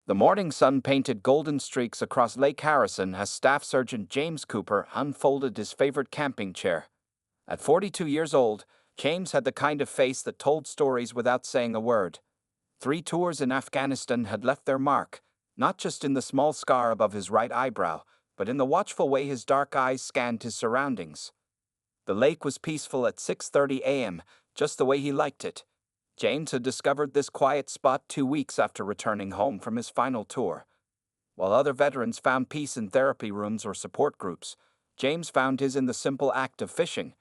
The morning sun painted golden streaks across Lake Harrison as Staff Sergeant James Cooper unfolded his favorite camping chair. At 42 years old, James had the kind of face that told stories without saying a word. 3 tours in Afghanistan had left their mark, not just in the small scar above his right eyebrow, but in the watchful way his dark eyes scanned his surroundings. The lake was peaceful at 6:30 a.m., just the way he liked it. James had discovered this quiet spot 2 weeks after returning home from his final tour. While other veterans found peace in therapy rooms or support groups, James found his in the simple act of fishing.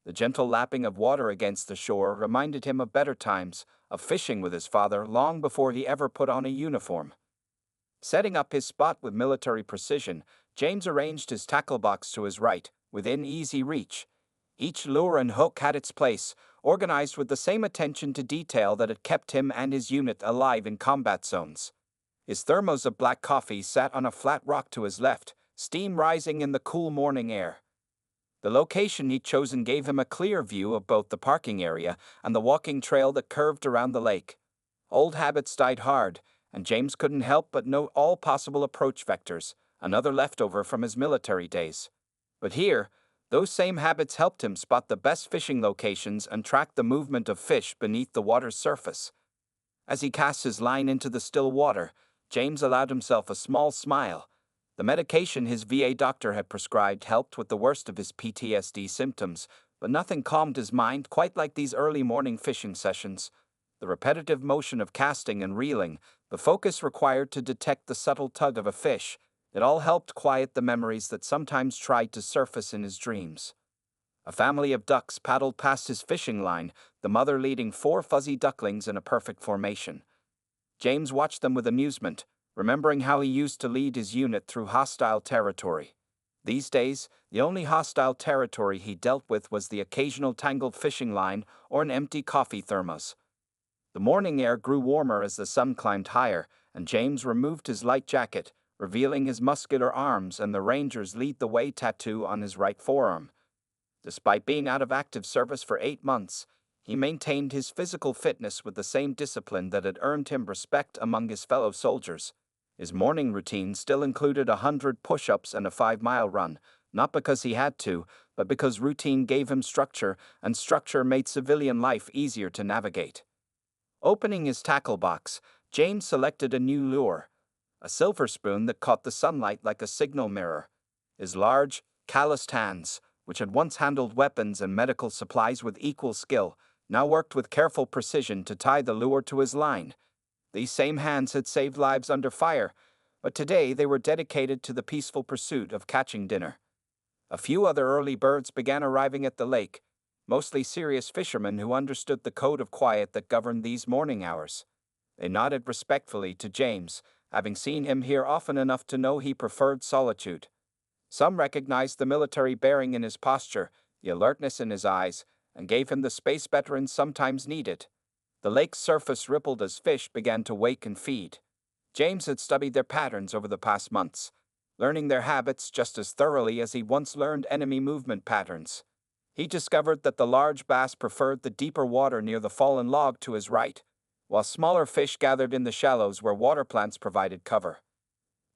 The gentle lapping of water against the shore reminded him of better times, of fishing with his father long before he ever put on a uniform. Setting up his spot with military precision, James arranged his tackle box to his right, within easy reach. Each lure and hook had its place, organized with the same attention to detail that had kept him and his unit alive in combat zones. His thermos of black coffee sat on a flat rock to his left, steam rising in the cool morning air. The location he'd chosen gave him a clear view of both the parking area and the walking trail that curved around the lake. Old habits died hard, and James couldn't help but note all possible approach vectors, another leftover from his military days. But here, those same habits helped him spot the best fishing locations and track the movement of fish beneath the water's surface. As he cast his line into the still water, James allowed himself a small smile. The medication his VA doctor had prescribed helped with the worst of his PTSD symptoms, but nothing calmed his mind quite like these early morning fishing sessions. The repetitive motion of casting and reeling, the focus required to detect the subtle tug of a fish, it all helped quiet the memories that sometimes tried to surface in his dreams. A family of ducks paddled past his fishing line, the mother leading 4 fuzzy ducklings in a perfect formation. James watched them with amusement, remembering how he used to lead his unit through hostile territory. These days, the only hostile territory he dealt with was the occasional tangled fishing line or an empty coffee thermos. The morning air grew warmer as the sun climbed higher, and James removed his light jacket, revealing his muscular arms and the Ranger's Lead the Way tattoo on his right forearm. Despite being out of active service for 8 months, he maintained his physical fitness with the same discipline that had earned him respect among his fellow soldiers. His morning routine still included 100 push-ups and a 5-mile run, not because he had to, but because routine gave him structure, and structure made civilian life easier to navigate. Opening his tackle box, James selected a new lure, a silver spoon that caught the sunlight like a signal mirror. His large, calloused hands, which had once handled weapons and medical supplies with equal skill, now worked with careful precision to tie the lure to his line. These same hands had saved lives under fire, but today they were dedicated to the peaceful pursuit of catching dinner. A few other early birds began arriving at the lake, mostly serious fishermen who understood the code of quiet that governed these morning hours. They nodded respectfully to James, having seen him here often enough to know he preferred solitude. Some recognized the military bearing in his posture, the alertness in his eyes, and gave him the space veterans sometimes needed. The lake's surface rippled as fish began to wake and feed. James had studied their patterns over the past months, learning their habits just as thoroughly as he once learned enemy movement patterns. He discovered that the large bass preferred the deeper water near the fallen log to his right, while smaller fish gathered in the shallows where water plants provided cover.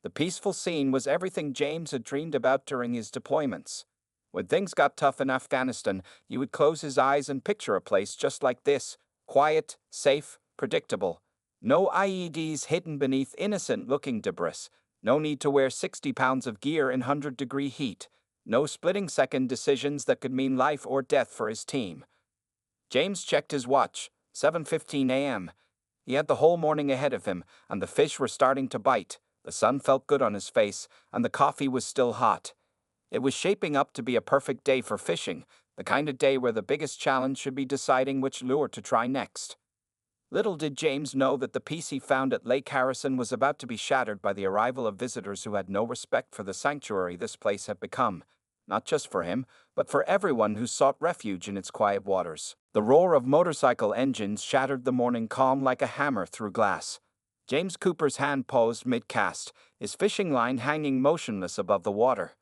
The peaceful scene was everything James had dreamed about during his deployments. When things got tough in Afghanistan, he would close his eyes and picture a place just like this, quiet, safe, predictable. No IEDs hidden beneath innocent-looking debris, no need to wear 60 pounds of gear in 100-degree heat, no splitting-second decisions that could mean life or death for his team. James checked his watch, 7:15 a.m. He had the whole morning ahead of him, and the fish were starting to bite. The sun felt good on his face, and the coffee was still hot. It was shaping up to be a perfect day for fishing, the kind of day where the biggest challenge should be deciding which lure to try next. Little did James know that the peace he found at Lake Harrison was about to be shattered by the arrival of visitors who had no respect for the sanctuary this place had become, not just for him, but for everyone who sought refuge in its quiet waters. The roar of motorcycle engines shattered the morning calm like a hammer through glass. James Cooper's hand paused mid-cast, his fishing line hanging motionless above the water.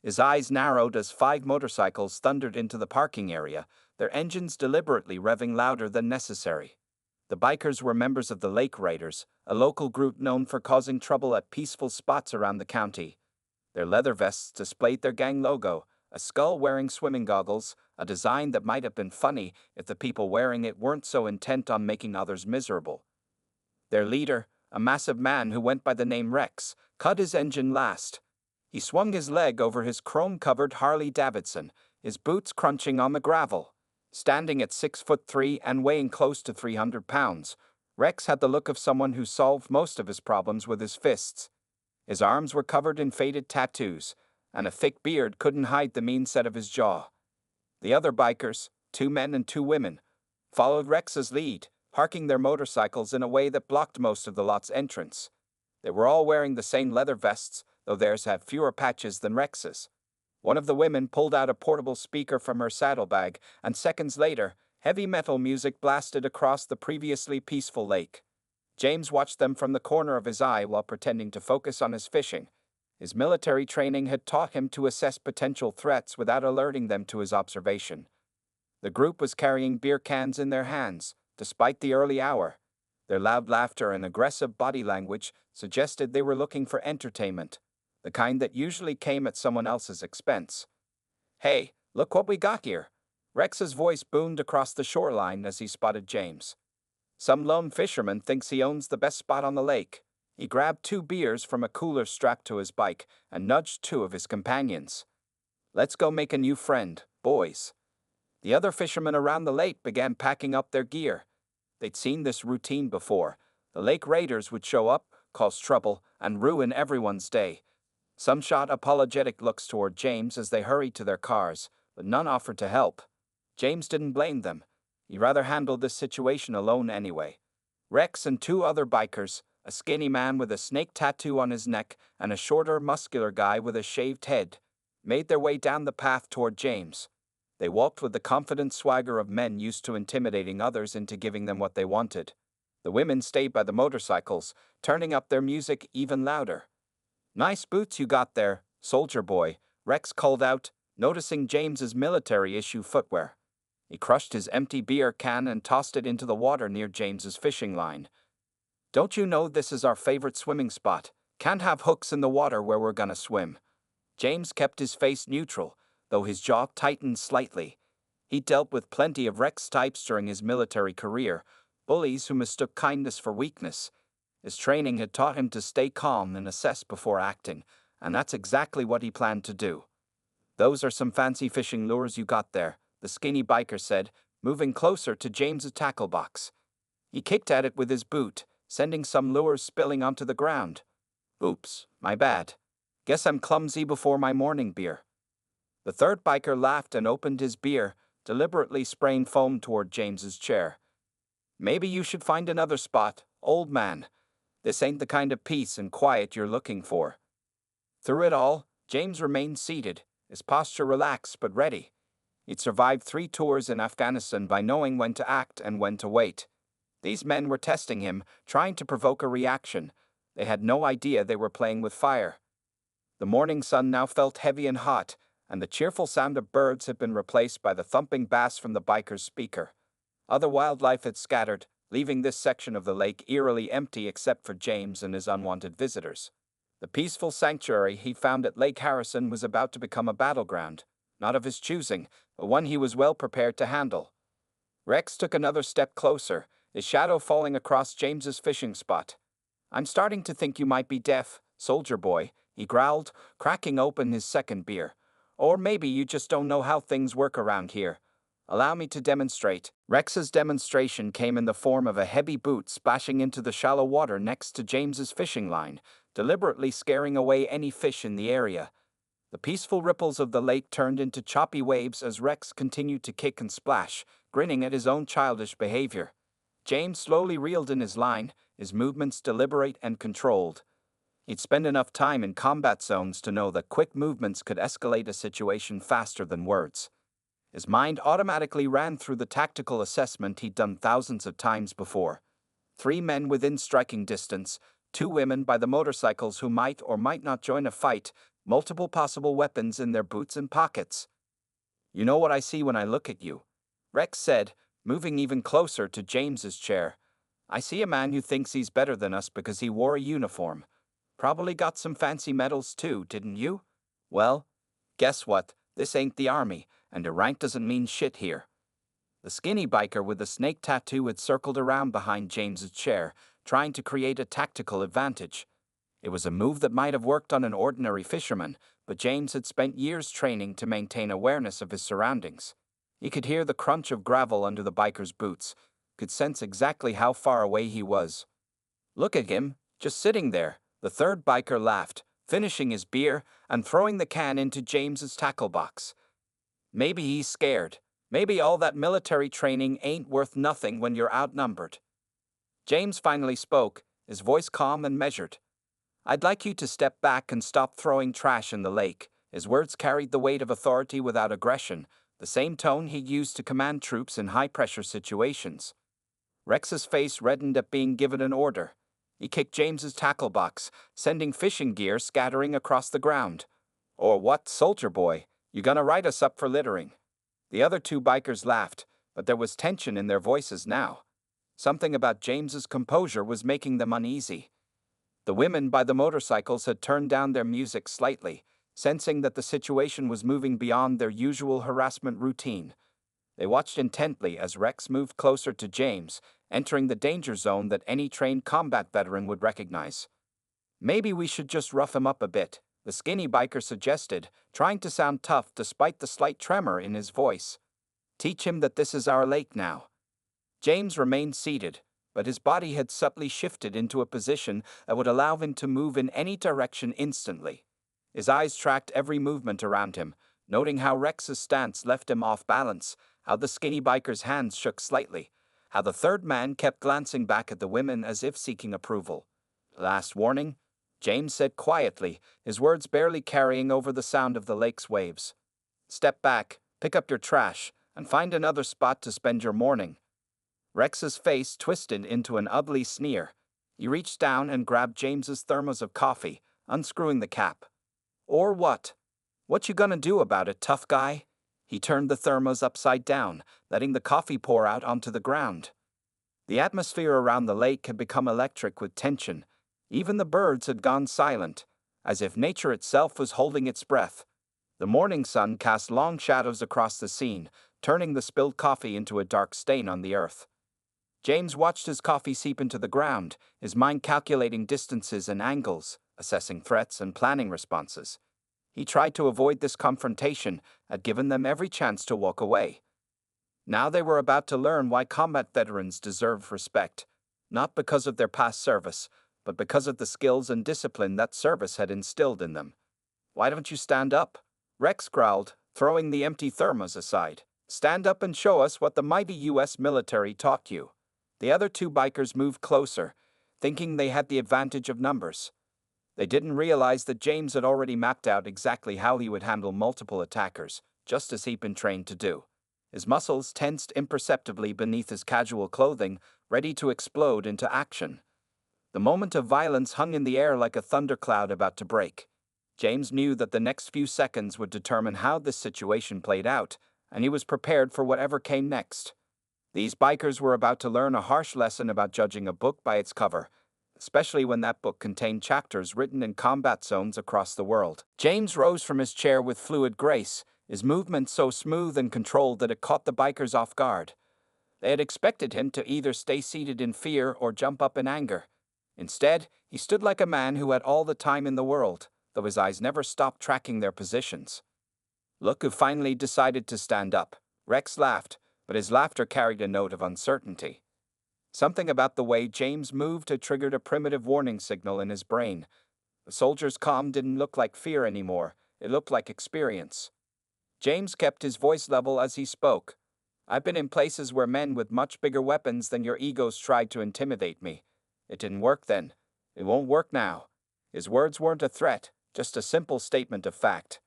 His eyes narrowed as 5 motorcycles thundered into the parking area, their engines deliberately revving louder than necessary. The bikers were members of the Lake Raiders, a local group known for causing trouble at peaceful spots around the county. Their leather vests displayed their gang logo, a skull wearing swimming goggles, a design that might have been funny if the people wearing it weren't so intent on making others miserable. Their leader, a massive man who went by the name Rex, cut his engine last. He swung his leg over his chrome-covered Harley Davidson, his boots crunching on the gravel. Standing at 6'3" and weighing close to 300 pounds, Rex had the look of someone who solved most of his problems with his fists. His arms were covered in faded tattoos, and a thick beard couldn't hide the mean set of his jaw. The other bikers, 2 men and 2 women, followed Rex's lead, parking their motorcycles in a way that blocked most of the lot's entrance. They were all wearing the same leather vests, though theirs had fewer patches than Rex's. One of the women pulled out a portable speaker from her saddlebag, and seconds later, heavy metal music blasted across the previously peaceful lake. James watched them from the corner of his eye while pretending to focus on his fishing. His military training had taught him to assess potential threats without alerting them to his observation. The group was carrying beer cans in their hands, despite the early hour. Their loud laughter and aggressive body language suggested they were looking for entertainment, the kind that usually came at someone else's expense. "Hey, look what we got here!" Rex's voice boomed across the shoreline as he spotted James. Some lone fisherman thinks he owns the best spot on the lake. He grabbed 2 beers from a cooler strapped to his bike and nudged 2 of his companions. "Let's go make a new friend, boys." The other fishermen around the lake began packing up their gear. They'd seen this routine before. The Lake Raiders would show up, cause trouble, and ruin everyone's day. Some shot apologetic looks toward James as they hurried to their cars, but none offered to help. James didn't blame them. He'd rather handle this situation alone anyway. Rex and 2 other bikers, a skinny man with a snake tattoo on his neck and a shorter, muscular guy with a shaved head, made their way down the path toward James. They walked with the confident swagger of men used to intimidating others into giving them what they wanted. The women stayed by the motorcycles, turning up their music even louder. "Nice boots you got there, soldier boy," Rex called out, noticing James's military-issue footwear. He crushed his empty beer can and tossed it into the water near James's fishing line. "Don't you know this is our favorite swimming spot? Can't have hooks in the water where we're gonna swim." James kept his face neutral, though his jaw tightened slightly. He dealt with plenty of Rex types during his military career, bullies who mistook kindness for weakness. His training had taught him to stay calm and assess before acting, and that's exactly what he planned to do. "Those are some fancy fishing lures you got there," the skinny biker said, moving closer to James's tackle box. He kicked at it with his boot, sending some lures spilling onto the ground. "Oops, my bad. Guess I'm clumsy before my morning beer." The third biker laughed and opened his beer, deliberately spraying foam toward James's chair. "Maybe you should find another spot, old man. This ain't the kind of peace and quiet you're looking for." Through it all, James remained seated, his posture relaxed but ready. He'd survived 3 tours in Afghanistan by knowing when to act and when to wait. These men were testing him, trying to provoke a reaction. They had no idea they were playing with fire. The morning sun now felt heavy and hot, and the cheerful sound of birds had been replaced by the thumping bass from the biker's speaker. Other wildlife had scattered, leaving this section of the lake eerily empty except for James and his unwanted visitors. The peaceful sanctuary he found at Lake Harrison was about to become a battleground, not of his choosing, but one he was well prepared to handle. Rex took another step closer, his shadow falling across James's fishing spot. "I'm starting to think you might be deaf, soldier boy," he growled, cracking open his second beer. "Or maybe you just don't know how things work around here. Allow me to demonstrate." Rex's demonstration came in the form of a heavy boot splashing into the shallow water next to James's fishing line, deliberately scaring away any fish in the area. The peaceful ripples of the lake turned into choppy waves as Rex continued to kick and splash, grinning at his own childish behavior. James slowly reeled in his line, his movements deliberate and controlled. He'd spent enough time in combat zones to know that quick movements could escalate a situation faster than words. His mind automatically ran through the tactical assessment he'd done thousands of times before. 3 men within striking distance, 2 women by the motorcycles who might or might not join a fight, multiple possible weapons in their boots and pockets. "You know what I see when I look at you," Rex said, moving even closer to James's chair. I see a man who thinks he's better than us because he wore a uniform. Probably got some fancy medals too, didn't you? Well, guess what? This ain't the army, and a rank doesn't mean shit here. The skinny biker with the snake tattoo had circled around behind James's chair, trying to create a tactical advantage. It was a move that might have worked on an ordinary fisherman, but James had spent years training to maintain awareness of his surroundings. He could hear the crunch of gravel under the biker's boots, could sense exactly how far away he was. Look at him, just sitting there, the third biker laughed, finishing his beer and throwing the can into James's tackle box. Maybe he's scared. Maybe all that military training ain't worth nothing when you're outnumbered. James finally spoke, his voice calm and measured. I'd like you to step back and stop throwing trash in the lake. His words carried the weight of authority without aggression, the same tone he used to command troops in high-pressure situations. Rex's face reddened at being given an order. He kicked James's tackle box, sending fishing gear scattering across the ground. Or what, soldier boy? You gonna write us up for littering? The other two bikers laughed, but there was tension in their voices now. Something about James's composure was making them uneasy. The women by the motorcycles had turned down their music slightly, sensing that the situation was moving beyond their usual harassment routine. They watched intently as Rex moved closer to James, entering the danger zone that any trained combat veteran would recognize. Maybe we should just rough him up a bit, the skinny biker suggested, trying to sound tough despite the slight tremor in his voice. Teach him that this is our lake now. James remained seated, but his body had subtly shifted into a position that would allow him to move in any direction instantly. His eyes tracked every movement around him, noting how Rex's stance left him off balance, how the skinny biker's hands shook slightly, how the third man kept glancing back at the women as if seeking approval. Last warning, James said quietly, his words barely carrying over the sound of the lake's waves. Step back, pick up your trash, and find another spot to spend your morning. Rex's face twisted into an ugly sneer. He reached down and grabbed James's thermos of coffee, unscrewing the cap. Or what? What you gonna do about it, tough guy? He turned the thermos upside down, letting the coffee pour out onto the ground. The atmosphere around the lake had become electric with tension. Even the birds had gone silent, as if nature itself was holding its breath. The morning sun cast long shadows across the scene, turning the spilled coffee into a dark stain on the earth. James watched his coffee seep into the ground, his mind calculating distances and angles, assessing threats and planning responses. He tried to avoid this confrontation, had given them every chance to walk away. Now they were about to learn why combat veterans deserve respect, not because of their past service, but because of the skills and discipline that service had instilled in them. Why don't you stand up? Rex growled, throwing the empty thermos aside. Stand up and show us what the mighty U.S. military taught you. The other two bikers moved closer, thinking they had the advantage of numbers. They didn't realize that James had already mapped out exactly how he would handle multiple attackers, just as he'd been trained to do. His muscles tensed imperceptibly beneath his casual clothing, ready to explode into action. The moment of violence hung in the air like a thundercloud about to break. James knew that the next few seconds would determine how this situation played out, and he was prepared for whatever came next. These bikers were about to learn a harsh lesson about judging a book by its cover, especially when that book contained chapters written in combat zones across the world. James rose from his chair with fluid grace, his movement so smooth and controlled that it caught the bikers off guard. They had expected him to either stay seated in fear or jump up in anger. Instead, he stood like a man who had all the time in the world, though his eyes never stopped tracking their positions. Look who finally decided to stand up. Rex laughed, but his laughter carried a note of uncertainty. Something about the way James moved had triggered a primitive warning signal in his brain. The soldier's calm didn't look like fear anymore, it looked like experience. James kept his voice level as he spoke. I've been in places where men with much bigger weapons than your egos tried to intimidate me. It didn't work then. It won't work now. His words weren't a threat, just a simple statement of fact.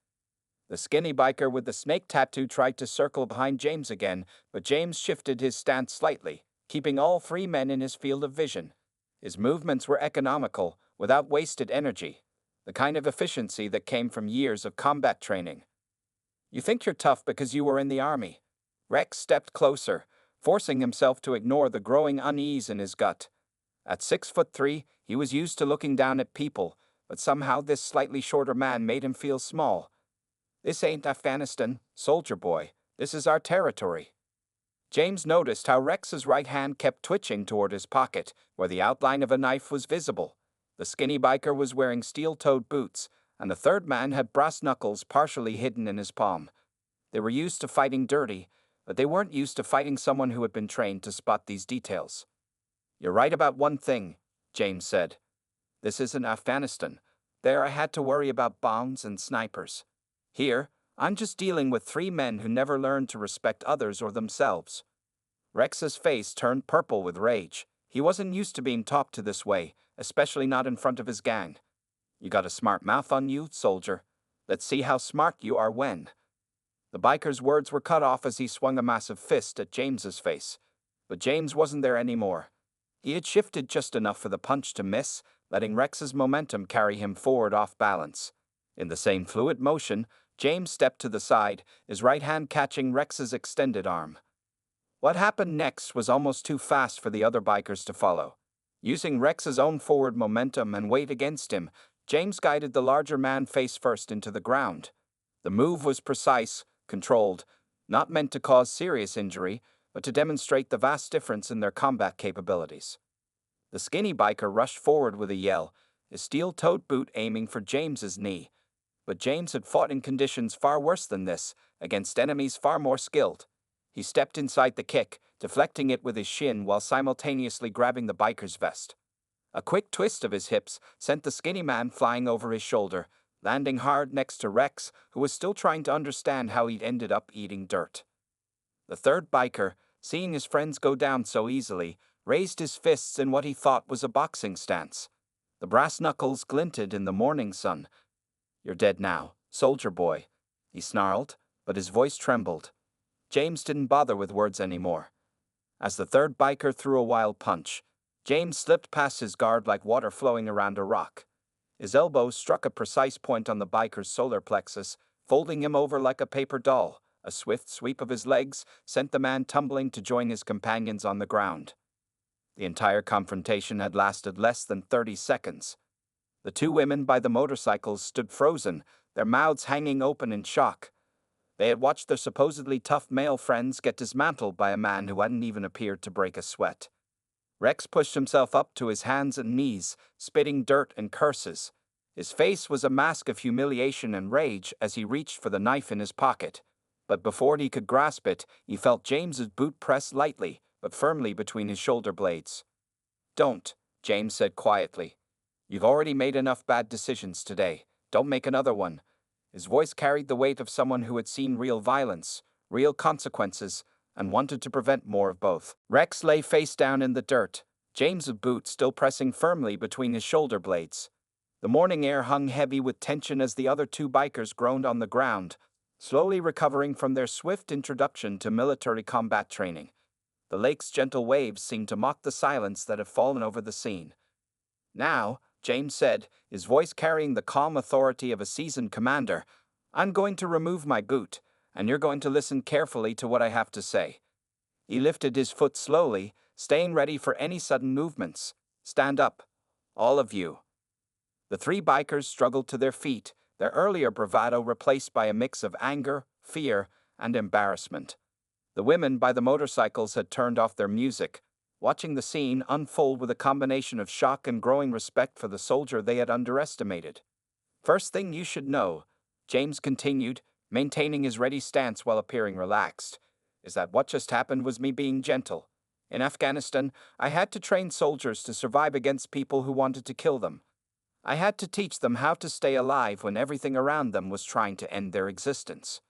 The skinny biker with the snake tattoo tried to circle behind James again, but James shifted his stance slightly, keeping all three men in his field of vision. His movements were economical, without wasted energy, the kind of efficiency that came from years of combat training. You think you're tough because you were in the army. Rex stepped closer, forcing himself to ignore the growing unease in his gut. At 6'3", he was used to looking down at people, but somehow this slightly shorter man made him feel small. "This ain't Afghanistan, soldier boy. This is our territory." James noticed how Rex's right hand kept twitching toward his pocket, where the outline of a knife was visible. The skinny biker was wearing steel-toed boots, and the third man had brass knuckles partially hidden in his palm. They were used to fighting dirty, but they weren't used to fighting someone who had been trained to spot these details. "You're right about one thing," James said. "This isn't Afghanistan. There I had to worry about bombs and snipers. Here, I'm just dealing with three men who never learned to respect others or themselves." Rex's face turned purple with rage. He wasn't used to being talked to this way, especially not in front of his gang. "You got a smart mouth on you, soldier. Let's see how smart you are when." The biker's words were cut off as he swung a massive fist at James's face. But James wasn't there anymore. He had shifted just enough for the punch to miss, letting Rex's momentum carry him forward off balance. In the same fluid motion, James stepped to the side, his right hand catching Rex's extended arm. What happened next was almost too fast for the other bikers to follow. Using Rex's own forward momentum and weight against him, James guided the larger man face first into the ground. The move was precise, controlled, not meant to cause serious injury, but to demonstrate the vast difference in their combat capabilities. The skinny biker rushed forward with a yell, his steel-toed boot aiming for James's knee. But James had fought in conditions far worse than this, against enemies far more skilled. He stepped inside the kick, deflecting it with his shin while simultaneously grabbing the biker's vest. A quick twist of his hips sent the skinny man flying over his shoulder, landing hard next to Rex, who was still trying to understand how he'd ended up eating dirt. The third biker, seeing his friends go down so easily, raised his fists in what he thought was a boxing stance. The brass knuckles glinted in the morning sun. "You're dead now, soldier boy," he snarled, but his voice trembled. James didn't bother with words anymore. As the third biker threw a wild punch, James slipped past his guard like water flowing around a rock. His elbow struck a precise point on the biker's solar plexus, folding him over like a paper doll. A swift sweep of his legs sent the man tumbling to join his companions on the ground. The entire confrontation had lasted less than 30 seconds. The two women by the motorcycles stood frozen, their mouths hanging open in shock. They had watched their supposedly tough male friends get dismantled by a man who hadn't even appeared to break a sweat. Rex pushed himself up to his hands and knees, spitting dirt and curses. His face was a mask of humiliation and rage as he reached for the knife in his pocket. But before he could grasp it, he felt James's boot press lightly, but firmly between his shoulder blades. "Don't," James said quietly. "You've already made enough bad decisions today. Don't make another one." His voice carried the weight of someone who had seen real violence, real consequences, and wanted to prevent more of both. Rex lay face down in the dirt, James's boot still pressing firmly between his shoulder blades. The morning air hung heavy with tension as the other two bikers groaned on the ground, slowly recovering from their swift introduction to military combat training. The lake's gentle waves seemed to mock the silence that had fallen over the scene. "Now," James said, his voice carrying the calm authority of a seasoned commander, "I'm going to remove my boot, and you're going to listen carefully to what I have to say." He lifted his foot slowly, staying ready for any sudden movements. "Stand up, all of you." The three bikers struggled to their feet, their earlier bravado replaced by a mix of anger, fear, and embarrassment. The women by the motorcycles had turned off their music, watching the scene unfold with a combination of shock and growing respect for the soldier they had underestimated. "First thing you should know," James continued, maintaining his ready stance while appearing relaxed, "is that what just happened was me being gentle. In Afghanistan, I had to train soldiers to survive against people who wanted to kill them. I had to teach them how to stay alive when everything around them was trying to end their existence."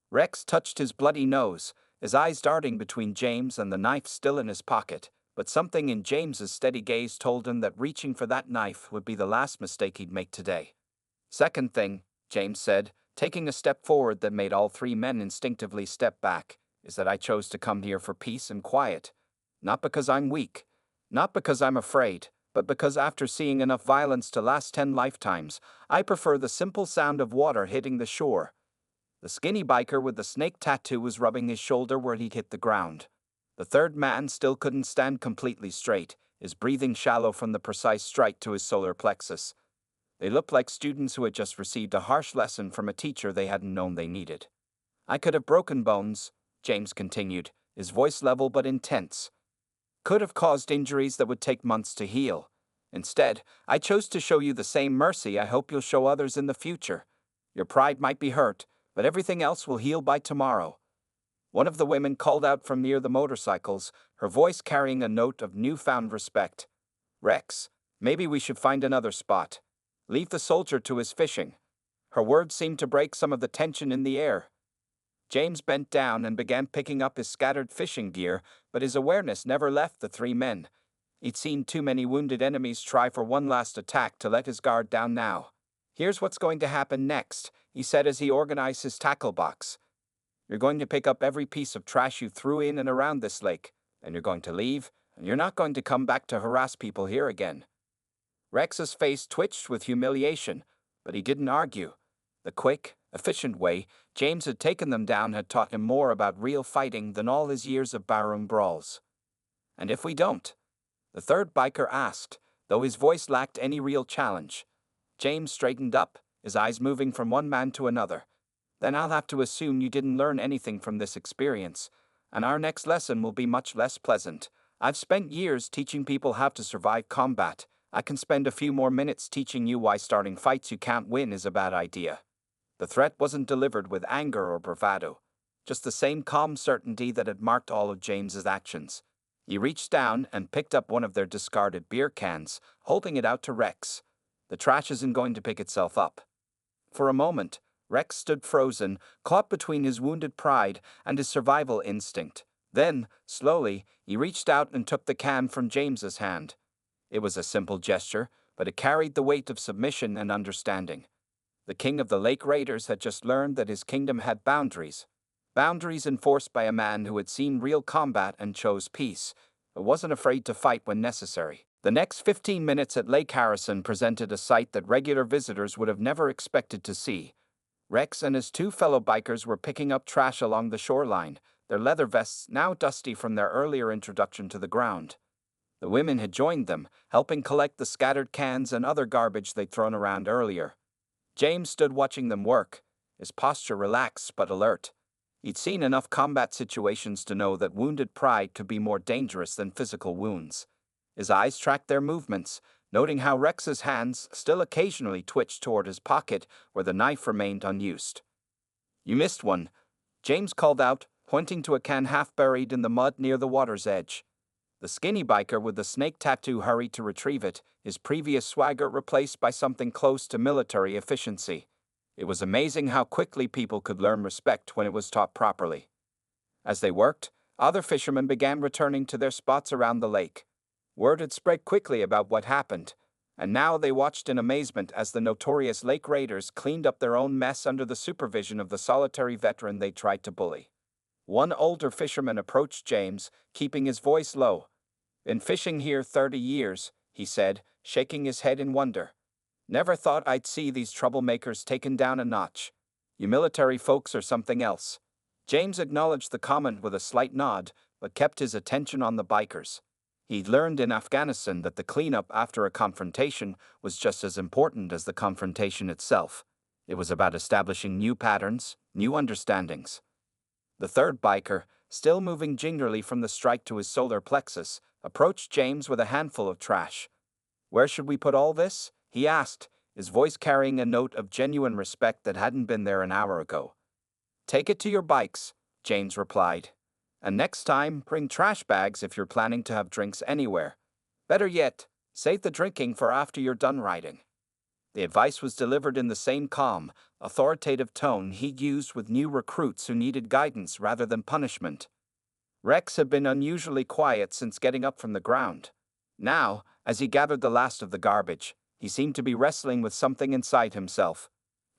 Rex touched his bloody nose, his eyes darting between James and the knife still in his pocket, but something in James's steady gaze told him that reaching for that knife would be the last mistake he'd make today. "Second thing," James said, taking a step forward that made all three men instinctively step back, "is that I chose to come here for peace and quiet. Not because I'm weak, not because I'm afraid, but because after seeing enough violence to last 10 lifetimes, I prefer the simple sound of water hitting the shore." The skinny biker with the snake tattoo was rubbing his shoulder where he'd hit the ground. The third man still couldn't stand completely straight, his breathing shallow from the precise strike to his solar plexus. They looked like students who had just received a harsh lesson from a teacher they hadn't known they needed. I could have broken bones, James continued, his voice level but intense. Could have caused injuries that would take months to heal. Instead, I chose to show you the same mercy I hope you'll show others in the future. Your pride might be hurt, but everything else will heal by tomorrow. One of the women called out from near the motorcycles, her voice carrying a note of newfound respect. Rex, maybe we should find another spot. Leave the soldier to his fishing. Her words seemed to break some of the tension in the air. James bent down and began picking up his scattered fishing gear, but his awareness never left the three men. He'd seen too many wounded enemies try for one last attack to let his guard down now. Here's what's going to happen next, he said as he organized his tackle box. You're going to pick up every piece of trash you threw in and around this lake, and you're going to leave, and you're not going to come back to harass people here again. Rex's face twitched with humiliation, but he didn't argue. The quick, efficient way James had taken them down had taught him more about real fighting than all his years of barroom brawls. And if we don't? The third biker asked, though his voice lacked any real challenge. James straightened up, his eyes moving from one man to another. Then I'll have to assume you didn't learn anything from this experience, and our next lesson will be much less pleasant. I've spent years teaching people how to survive combat. I can spend a few more minutes teaching you why starting fights you can't win is a bad idea. The threat wasn't delivered with anger or bravado, just the same calm certainty that had marked all of James's actions. He reached down and picked up one of their discarded beer cans, holding it out to Rex. The trash isn't going to pick itself up. For a moment, Rex stood frozen, caught between his wounded pride and his survival instinct. Then, slowly, he reached out and took the can from James's hand. It was a simple gesture, but it carried the weight of submission and understanding. The king of the Lake Raiders had just learned that his kingdom had boundaries. Boundaries enforced by a man who had seen real combat and chose peace, but wasn't afraid to fight when necessary. The next 15 minutes at Lake Harrison presented a sight that regular visitors would have never expected to see. Rex and his two fellow bikers were picking up trash along the shoreline, their leather vests now dusty from their earlier introduction to the ground. The women had joined them, helping collect the scattered cans and other garbage they'd thrown around earlier. James stood watching them work, his posture relaxed but alert. He'd seen enough combat situations to know that wounded pride could be more dangerous than physical wounds. His eyes tracked their movements, noting how Rex's hands still occasionally twitched toward his pocket where the knife remained unused. You missed one, James called out, pointing to a can half buried in the mud near the water's edge. The skinny biker with the snake tattoo hurried to retrieve it, his previous swagger replaced by something close to military efficiency. It was amazing how quickly people could learn respect when it was taught properly. As they worked, other fishermen began returning to their spots around the lake. Word had spread quickly about what happened, and now they watched in amazement as the notorious Lake Raiders cleaned up their own mess under the supervision of the solitary veteran they tried to bully. One older fisherman approached James, keeping his voice low. Been fishing here 30 years, he said, shaking his head in wonder. Never thought I'd see these troublemakers taken down a notch. You military folks are something else. James acknowledged the comment with a slight nod, but kept his attention on the bikers. He'd learned in Afghanistan that the cleanup after a confrontation was just as important as the confrontation itself. It was about establishing new patterns, new understandings. The third biker, still moving gingerly from the strike to his solar plexus, approached James with a handful of trash. Where should we put all this? He asked, his voice carrying a note of genuine respect that hadn't been there an hour ago. Take it to your bikes, James replied. And next time, bring trash bags if you're planning to have drinks anywhere. Better yet, save the drinking for after you're done riding. The advice was delivered in the same calm, authoritative tone he'd used with new recruits who needed guidance rather than punishment. Rex had been unusually quiet since getting up from the ground. Now, as he gathered the last of the garbage, he seemed to be wrestling with something inside himself.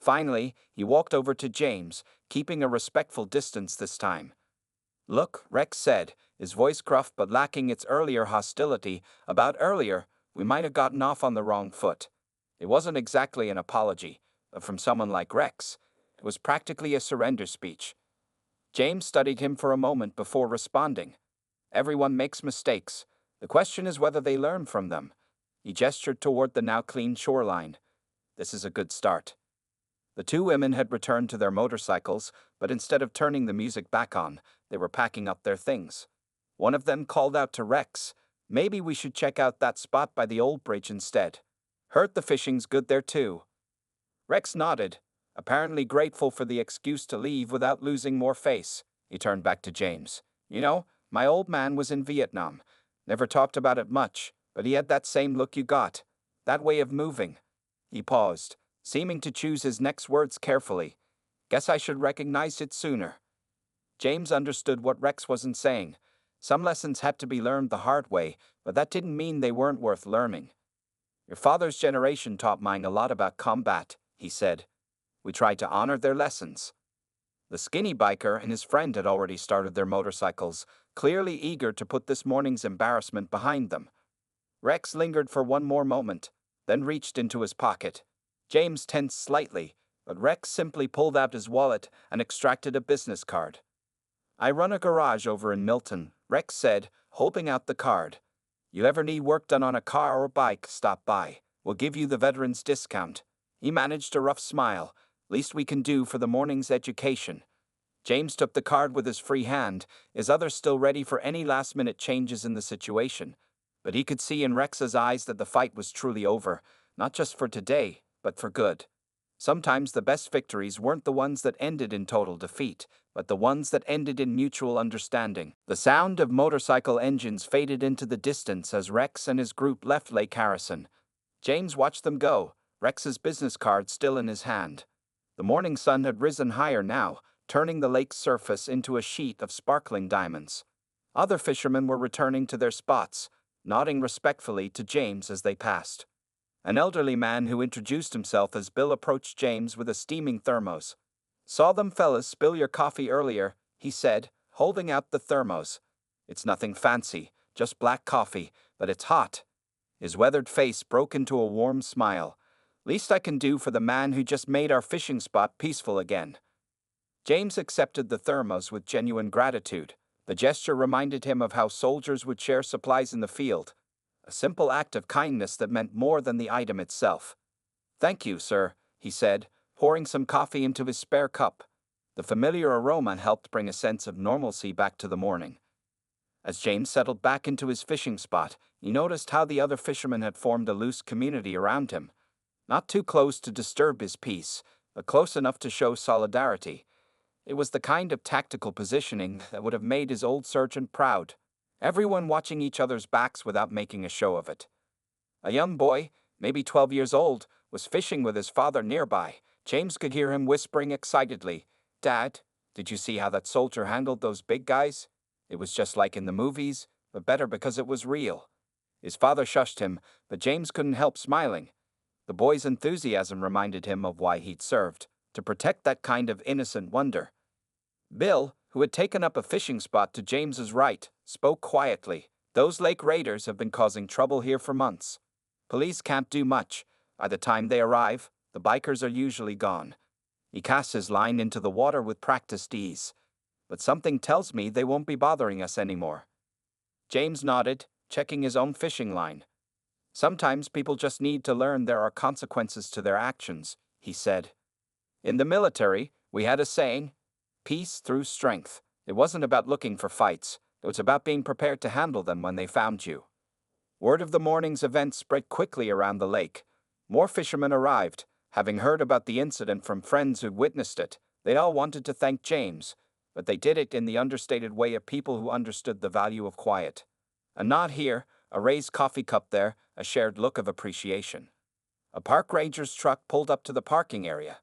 Finally, he walked over to James, keeping a respectful distance this time. Look, Rex said, his voice gruff but lacking its earlier hostility. About earlier, we might have gotten off on the wrong foot. It wasn't exactly an apology, but from someone like Rex, it was practically a surrender speech. James studied him for a moment before responding. Everyone makes mistakes. The question is whether they learn from them. He gestured toward the now clean shoreline. This is a good start. The two women had returned to their motorcycles, but instead of turning the music back on, they were packing up their things. One of them called out to Rex, "Maybe we should check out that spot by the old bridge instead. Heard the fishing's good there too." Rex nodded, apparently grateful for the excuse to leave without losing more face. He turned back to James. "You know, my old man was in Vietnam. Never talked about it much, but he had that same look you got. That way of moving." He paused, seeming to choose his next words carefully. "Guess I should recognize it sooner." James understood what Rex wasn't saying. Some lessons had to be learned the hard way, but that didn't mean they weren't worth learning. "Your father's generation taught mine a lot about combat," he said. "We tried to honor their lessons." The skinny biker and his friend had already started their motorcycles, clearly eager to put this morning's embarrassment behind them. Rex lingered for one more moment, then reached into his pocket. James tensed slightly, but Rex simply pulled out his wallet and extracted a business card. "I run a garage over in Milton," Rex said, holding out the card. "You ever need work done on a car or bike, stop by. We'll give you the veteran's discount." He managed a rough smile. "Least we can do for the morning's education." James took the card with his free hand, his others still ready for any last-minute changes in the situation. But he could see in Rex's eyes that the fight was truly over, not just for today, but for good. Sometimes the best victories weren't the ones that ended in total defeat, but the ones that ended in mutual understanding. The sound of motorcycle engines faded into the distance as Rex and his group left Lake Harrison. James watched them go, Rex's business card still in his hand. The morning sun had risen higher now, turning the lake's surface into a sheet of sparkling diamonds. Other fishermen were returning to their spots, nodding respectfully to James as they passed. An elderly man who introduced himself as Bill approached James with a steaming thermos. "Saw them fellas spill your coffee earlier," he said, holding out the thermos. "It's nothing fancy, just black coffee, but it's hot." His weathered face broke into a warm smile. "Least I can do for the man who just made our fishing spot peaceful again." James accepted the thermos with genuine gratitude. The gesture reminded him of how soldiers would share supplies in the field. A simple act of kindness that meant more than the item itself. "Thank you, sir," he said, pouring some coffee into his spare cup. The familiar aroma helped bring a sense of normalcy back to the morning. As James settled back into his fishing spot, he noticed how the other fishermen had formed a loose community around him. Not too close to disturb his peace, but close enough to show solidarity. It was the kind of tactical positioning that would have made his old sergeant proud. Everyone watching each other's backs without making a show of it. A young boy, maybe 12 years old, was fishing with his father nearby. James could hear him whispering excitedly, "Dad, did you see how that soldier handled those big guys? It was just like in the movies, but better because it was real." His father shushed him, but James couldn't help smiling. The boy's enthusiasm reminded him of why he'd served, to protect that kind of innocent wonder. Bill, who had taken up a fishing spot to James's right, spoke quietly. "Those lake raiders have been causing trouble here for months. Police can't do much. By the time they arrive, the bikers are usually gone." He cast his line into the water with practiced ease. "But something tells me they won't be bothering us anymore." James nodded, checking his own fishing line. "Sometimes people just need to learn there are consequences to their actions," he said. "In the military, we had a saying, 'Peace through strength.' It wasn't about looking for fights. It was about being prepared to handle them when they found you." Word of the morning's event spread quickly around the lake. More fishermen arrived, having heard about the incident from friends who'd witnessed it. They all wanted to thank James, but they did it in the understated way of people who understood the value of quiet. A nod here, a raised coffee cup there, a shared look of appreciation. A park ranger's truck pulled up to the parking area.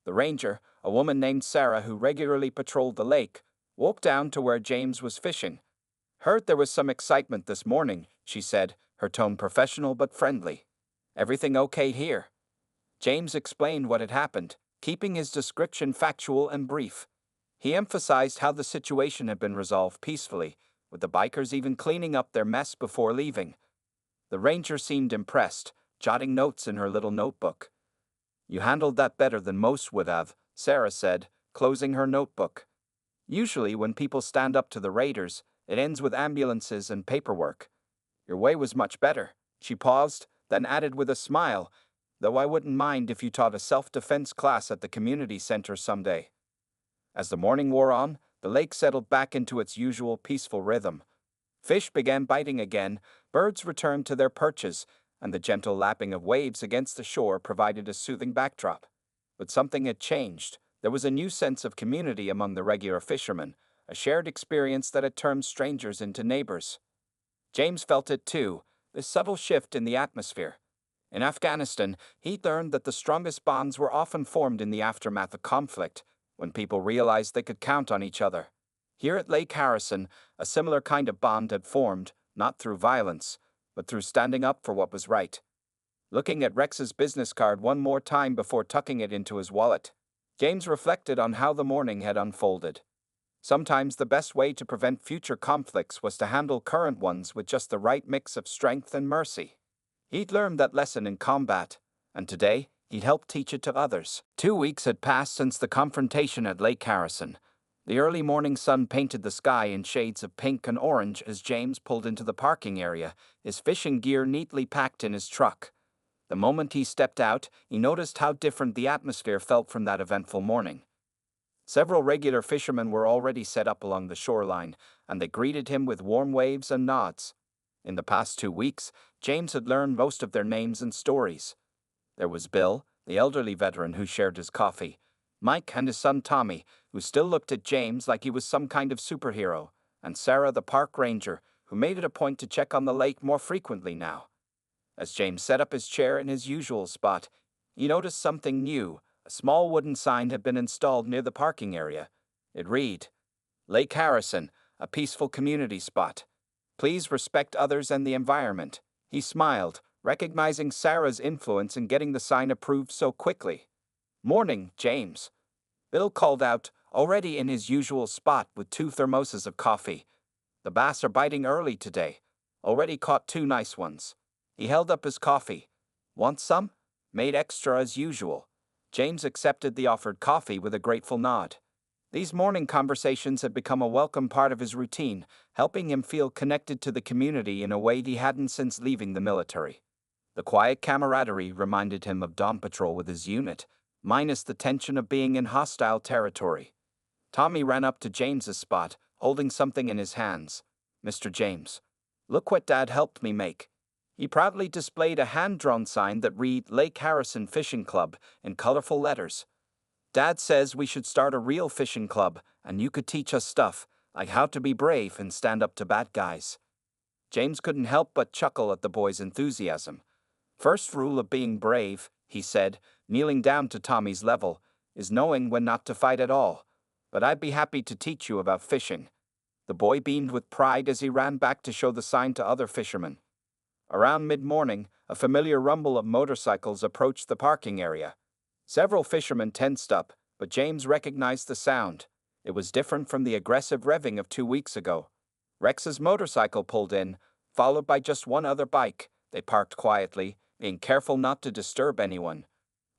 The ranger, a woman named Sarah who regularly patrolled the lake, walked down to where James was fishing. "Heard there was some excitement this morning," she said, her tone professional but friendly. "Everything okay here?" James explained what had happened, keeping his description factual and brief. He emphasized how the situation had been resolved peacefully, with the bikers even cleaning up their mess before leaving. The ranger seemed impressed, jotting notes in her little notebook. "You handled that better than most would have," Sarah said, closing her notebook. "Usually when people stand up to the raiders, it ends with ambulances and paperwork. Your way was much better. She paused, then added with a smile, though I wouldn't mind if you taught a self-defense class at the community center someday. As the morning wore on, the lake settled back into its usual peaceful rhythm. Fish began biting again, birds returned to their perches, and the gentle lapping of waves against the shore provided a soothing backdrop. But something had changed. There was a new sense of community among the regular fishermen, a shared experience that had turned strangers into neighbors. James felt it too, this subtle shift in the atmosphere. In Afghanistan, he learned that the strongest bonds were often formed in the aftermath of conflict, when people realized they could count on each other. Here at Lake Harrison, a similar kind of bond had formed, not through violence, but through standing up for what was right. Looking at Rex's business card one more time before tucking it into his wallet, James reflected on how the morning had unfolded. Sometimes the best way to prevent future conflicts was to handle current ones with just the right mix of strength and mercy. He'd learned that lesson in combat, and today he'd helped teach it to others. 2 weeks had passed since the confrontation at Lake Harrison. The early morning sun painted the sky in shades of pink and orange as James pulled into the parking area, his fishing gear neatly packed in his truck. The moment he stepped out, he noticed how different the atmosphere felt from that eventful morning. Several regular fishermen were already set up along the shoreline, and they greeted him with warm waves and nods. In the past 2 weeks, James had learned most of their names and stories. There was Bill, the elderly veteran who shared his coffee, Mike and his son Tommy, who still looked at James like he was some kind of superhero, and Sarah, the park ranger, who made it a point to check on the lake more frequently now. As James set up his chair in his usual spot, he noticed something new. A small wooden sign had been installed near the parking area. It read, "Lake Harrison, a peaceful community spot. Please respect others and the environment." He smiled, recognizing Sarah's influence in getting the sign approved so quickly. "Morning, James." Bill called out, already in his usual spot with 2 thermoses of coffee. "The bass are biting early today. Already caught 2 nice ones." He held up his coffee. "Want some?" "Made extra as usual." James accepted the offered coffee with a grateful nod. These morning conversations had become a welcome part of his routine, helping him feel connected to the community in a way he hadn't since leaving the military. The quiet camaraderie reminded him of dawn patrol with his unit, minus the tension of being in hostile territory. Tommy ran up to James's spot, holding something in his hands. "Mr. James, look what Dad helped me make." He proudly displayed a hand-drawn sign that read Lake Harrison Fishing Club in colorful letters. "Dad says we should start a real fishing club, and you could teach us stuff, like how to be brave and stand up to bad guys." James couldn't help but chuckle at the boy's enthusiasm. "First rule of being brave," he said, kneeling down to Tommy's level, "is knowing when not to fight at all. But I'd be happy to teach you about fishing." The boy beamed with pride as he ran back to show the sign to other fishermen. Around mid-morning, a familiar rumble of motorcycles approached the parking area. Several fishermen tensed up, but James recognized the sound. It was different from the aggressive revving of 2 weeks ago. Rex's motorcycle pulled in, followed by just one other bike. They parked quietly, being careful not to disturb anyone.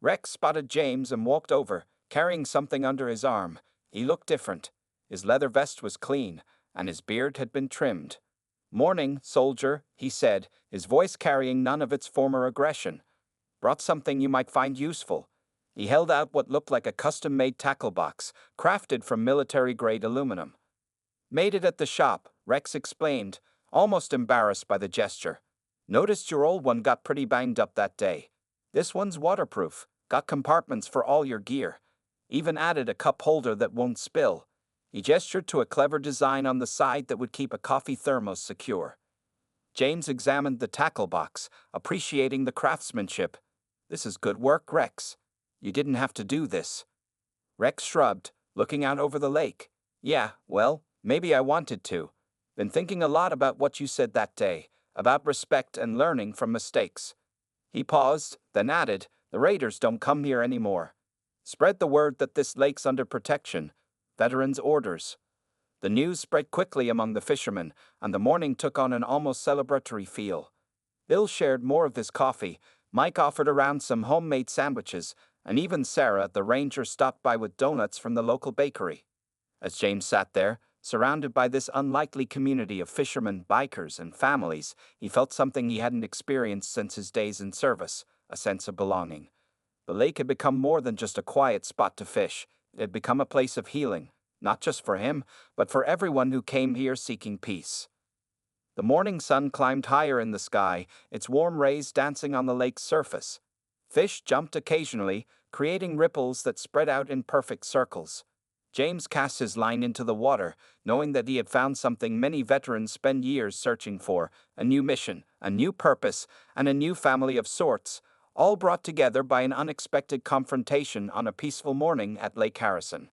Rex spotted James and walked over, carrying something under his arm. He looked different. His leather vest was clean, and his beard had been trimmed. "Morning, soldier," he said, his voice carrying none of its former aggression. "Brought something you might find useful." He held out what looked like a custom-made tackle box, crafted from military-grade aluminum. "Made it at the shop," Rex explained, almost embarrassed by the gesture. "Noticed your old one got pretty banged up that day. This one's waterproof, got compartments for all your gear. Even added a cup holder that won't spill." He gestured to a clever design on the side that would keep a coffee thermos secure. James examined the tackle box, appreciating the craftsmanship. "This is good work, Rex. You didn't have to do this." Rex shrugged, looking out over the lake. "Yeah, well, maybe I wanted to. Been thinking a lot about what you said that day, about respect and learning from mistakes." He paused, then added, "The raiders don't come here anymore. Spread the word that this lake's under protection. Veterans' orders." The news spread quickly among the fishermen, and the morning took on an almost celebratory feel. Bill shared more of his coffee, Mike offered around some homemade sandwiches, and even Sarah, the ranger, stopped by with donuts from the local bakery. As James sat there, Surrounded by this unlikely community of fishermen, bikers, and families, he felt something he hadn't experienced since his days in service, a sense of belonging. The lake had become more than just a quiet spot to fish. It had become a place of healing, not just for him, but for everyone who came here seeking peace. The morning sun climbed higher in the sky, its warm rays dancing on the lake's surface. Fish jumped occasionally, creating ripples that spread out in perfect circles. James cast his line into the water, knowing that he had found something many veterans spend years searching for: a new mission, a new purpose, and a new family of sorts, all brought together by an unexpected confrontation on a peaceful morning at Lake Harrison.